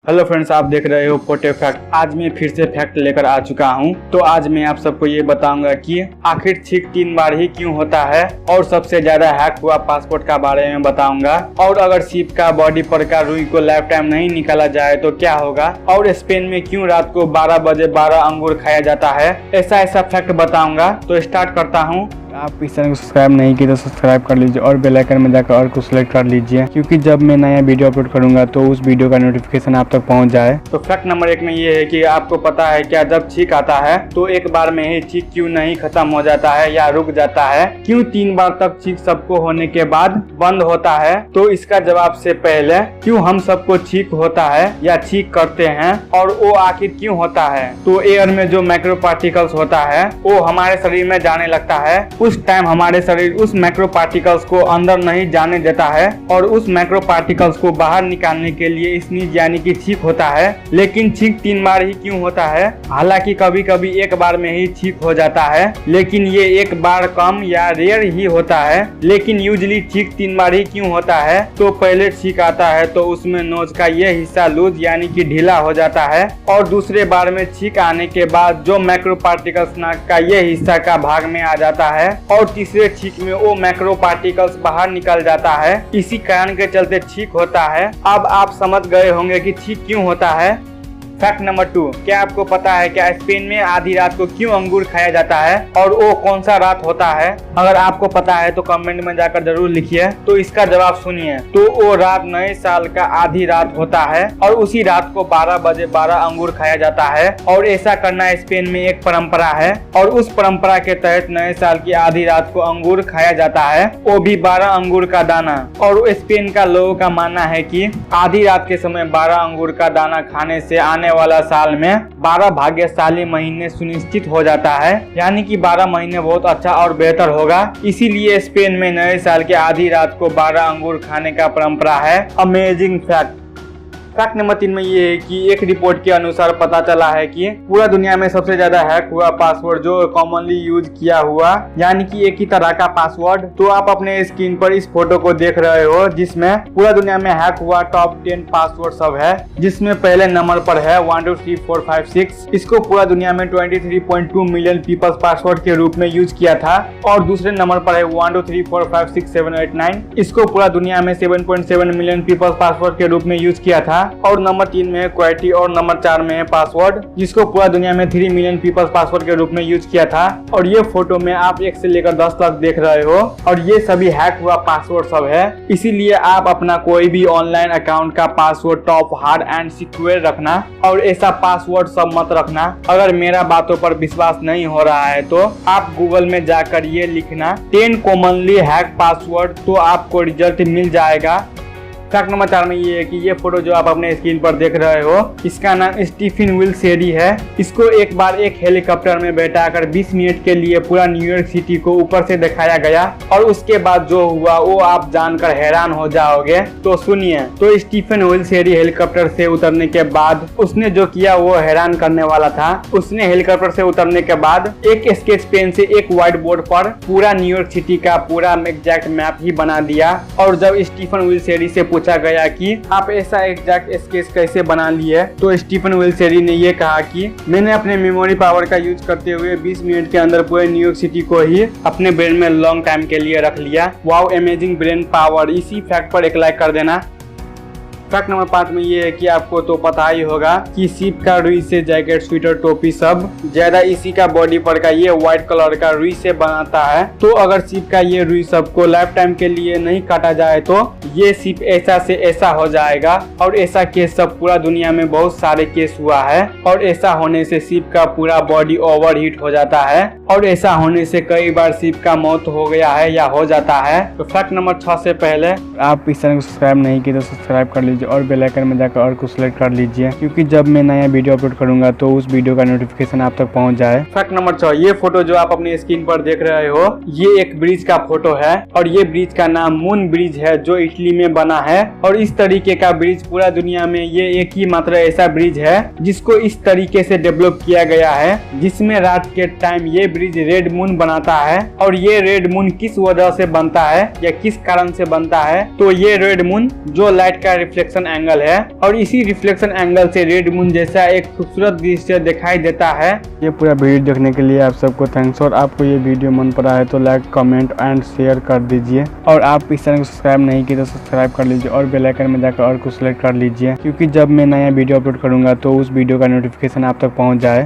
Hello friends, आप देख रहे हो फोटो फैक्ट। आज मैं फिर से फैक्ट लेकर आ चुका हूं। तो आज मैं आप सबको ये बताऊंगा कि आखिर छींक 3 बार ही क्यों होता है, और सबसे ज्यादा हैक हुआ पासपोर्ट का बारे में बताऊंगा। और अगर शिप का बॉडी पर का रुई को लाइफ टाइम नहीं निकाला जाए तो क्या होगा, और स्पेन में क्यों रात को 12 बजे 12 अंगूर खाया जाता है, ऐसा फैक्ट बताऊंगा। तो स्टार्ट करता हूँ। आप इस चैनल को सब्सक्राइब नहीं किए तो सब्सक्राइब कर लीजिए और बेल आइकन में जाकर और को सिलेक्ट कर लीजिए, क्योंकि जब मैं नया वीडियो अपलोड करूंगा तो उस वीडियो का नोटिफिकेशन आप तक पहुंच जाए। तो फैक्ट नंबर 1 में ये है कि आपको पता है क्या, जब छींक आता है तो एक बार में ही छींक क्यों नहीं खत्म हो जाता है या रुक जाता है? क्यों 3 बार तक छींक सबको होने के बाद बंद होता है? तो इसका जवाब से पहले क्यों हम सबको छींक होता है या छींक करते हैं, और वो आखिर क्यों होता है? तो एयर में जो माइक्रो पार्टिकल्स होता है वो हमारे शरीर में जाने लगता है। उस टाइम हमारे शरीर उस माइक्रो पार्टिकल्स को अंदर नहीं जाने देता है, और उस माइक्रो पार्टिकल्स को बाहर निकालने के लिए स्नीज यानी कि छींक होता है। लेकिन छींक 3 बार ही क्यों होता है? हालांकि कभी कभी एक बार में ही छींक हो जाता है, लेकिन ये एक बार कम या रेयर ही होता है। लेकिन यूजली छींक 3 बार ही क्यों होता है? तो पहले छींक आता है तो उसमें नोज का ये हिस्सा लूज यानी कि ढीला हो जाता है, और दूसरे बार में छींक आने के बाद जो माइक्रो पार्टिकल्स नाक का ये हिस्सा का भाग में आ जाता है, और तीसरे छींक में वो माइक्रो पार्टिकल्स बाहर निकल जाता है। इसी कारण के चलते छींक होता है। अब आप समझ गए होंगे कि छींक क्यों होता है। फैक्ट नंबर 2, क्या आपको पता है क्या स्पेन में आधी रात को क्यों अंगूर खाया जाता है, और वो कौन सा रात होता है? अगर आपको पता है तो कमेंट में जाकर जरूर लिखिए। तो इसका जवाब सुनिए। तो वो रात नए साल का आधी रात होता है, और उसी रात को 12 बजे 12 अंगूर खाया जाता है। और ऐसा करना स्पेन में एक परंपरा है, और उस परंपरा के तहत नए साल की आधी रात को अंगूर खाया जाता है, वो भी 12 अंगूर का दाना। और स्पेन का लोगों का मानना है कि आधी रात के समय 12 अंगूर का दाना खाने से आने वाला साल में 12 भाग्यशाली महीने सुनिश्चित हो जाता है, यानी कि 12 महीने बहुत अच्छा और बेहतर होगा। इसीलिए स्पेन में नए साल के आधी रात को 12 अंगूर खाने का परंपरा है। Amazing fact. फैक्ट नंबर 3 में ये है कि एक रिपोर्ट के अनुसार पता चला है कि पूरा दुनिया में सबसे ज्यादा हैक हुआ पासवर्ड जो कॉमनली यूज किया हुआ, यानी कि एक ही तरह का पासवर्ड। तो आप अपने स्क्रीन पर इस फोटो को देख रहे हो, जिसमें पूरा दुनिया में हैक हुआ टॉप 10 पासवर्ड सब है, जिसमें पहले नंबर पर है 1 2 3 4 5 6। इसको पूरा दुनिया में 23.2 मिलियन पीपल्स पासवर्ड के रूप में यूज किया था। और दूसरे नंबर पर है 1 2 3 4 5 6 7 8 9। इसको पूरा दुनिया में 7.7 मिलियन पीपल्स पासवर्ड के रूप में यूज किया था। और नंबर 3 में है क्वालिटी, और नंबर 4 में है पासवर्ड, जिसको पूरा दुनिया में 3 मिलियन पीपल्स पासवर्ड के रूप में यूज किया था। और ये फोटो में आप 1 से लेकर 10 तक देख रहे हो, और ये सभी हैक हुआ पासवर्ड सब है। इसीलिए आप अपना कोई भी ऑनलाइन अकाउंट का password top hard and secure रखना, और ऐसा पासवर्ड सब मत रखना। अगर मेरा बातों पर विश्वास नहीं हो रहा है तो आप गूगल में जाकर ये लिखना 10 कॉमनली हैक पासवर्ड, तो आपको रिजल्ट मिल जाएगा। फैक्ट नंबर 4 में ये है कि ये फोटो जो आप अपने स्क्रीन पर देख रहे हो, इसका नाम स्टीफन विल्सेरी है। इसको एक बार एक हेलीकॉप्टर में बैठाकर 20 मिनट के लिए पूरा न्यूयॉर्क सिटी को ऊपर से दिखाया गया, और उसके बाद जो हुआ वो आप जानकर हैरान हो जाओगे। तो सुनिए। तो स्टीफन विल्सेरी हेलीकॉप्टर से उतरने के बाद उसने जो किया वो हैरान करने वाला था। उसने हेलीकॉप्टर से उतरने के बाद एक स्केच पेन से एक व्हाइट बोर्ड पर पूरा न्यूयॉर्क सिटी का पूरा एग्जैक्ट मैप ही बना दिया। और जब स्टीफन विल्सेरी से पूछा गया कि आप ऐसा एग्जैक्ट स्केच कैसे बना लिए, तो स्टीफन विल्सेरी ने ये कहा कि मैंने अपने मेमोरी पावर का यूज करते हुए 20 मिनट के अंदर पूरे न्यूयॉर्क सिटी को ही अपने ब्रेन में लॉन्ग टाइम के लिए रख लिया। Wow, amazing brain power. इसी फैक्ट पर एक लाइक कर देना। फैक्ट नंबर 5 में ये है कि आपको तो पता ही होगा कि शिप का रुई से जैकेट, स्वेटर, टोपी सब ज्यादा इसी का बॉडी पर का ये व्हाइट कलर का रुई से बनाता है। तो अगर शिप का ये रुई सबको लाइफ टाइम के लिए नहीं काटा जाए तो ये शिप ऐसा से ऐसा हो जाएगा। और ऐसा केस सब पूरा दुनिया में बहुत सारे केस हुआ है, और ऐसा होने से शिप का पूरा बॉडी ओवरहीट हो जाता है, और ऐसा होने से कई बार शिप का मौत हो गया है या हो जाता है। तो फैक्ट नंबर 6 से पहले आप इस चैनल को सब्सक्राइब नहीं किए तो सब्सक्राइब कर लीजिए और बेल आइकन में जाकर और को सिलेक्ट कर लीजिए, क्योंकि जब मैं नया वीडियो अपलोड करूंगा तो उस वीडियो का नोटिफिकेशन आप तक पहुंच जाए। फैक्ट नंबर 6, ये फोटो जो आप अपने स्क्रीन पर देख रहे हो, ये एक ब्रिज का फोटो है, और ये ब्रिज का नाम मून ब्रिज है जो इटली में बना है। और इस तरीके का ब्रिज पूरा दुनिया में ये एक ही मात्र ऐसा ब्रिज है जिसको इस तरीके से डेवलप किया गया है, जिसमें रात के टाइम ये ब्रिज रेड मून बनाता है। और ये रेड मून किस वजह से बनता है या किस कारण से बनता है, तो ये रेड मून जो लाइट का रिफ्लेक्शन रिफ्लेक्शन एंगल है और इसी रिफ्लेक्शन एंगल से रेड मून जैसा एक खूबसूरत दृश्य दिखाई देता है। ये पूरा वीडियो देखने के लिए आप सबको थैंक्स। और आपको ये वीडियो मन पड़ा है तो लाइक, कमेंट एंड शेयर कर दीजिए। और आप इस चैनल को सब्सक्राइब नहीं किए तो सब्सक्राइब कर लीजिए और बेल आइकन में जाकर और कुछ सेलेक्ट कर लीजिए, क्योंकि जब मैं नया वीडियो अपलोड करूंगा तो उस वीडियो का नोटिफिकेशन आप तक पहुंच जाए।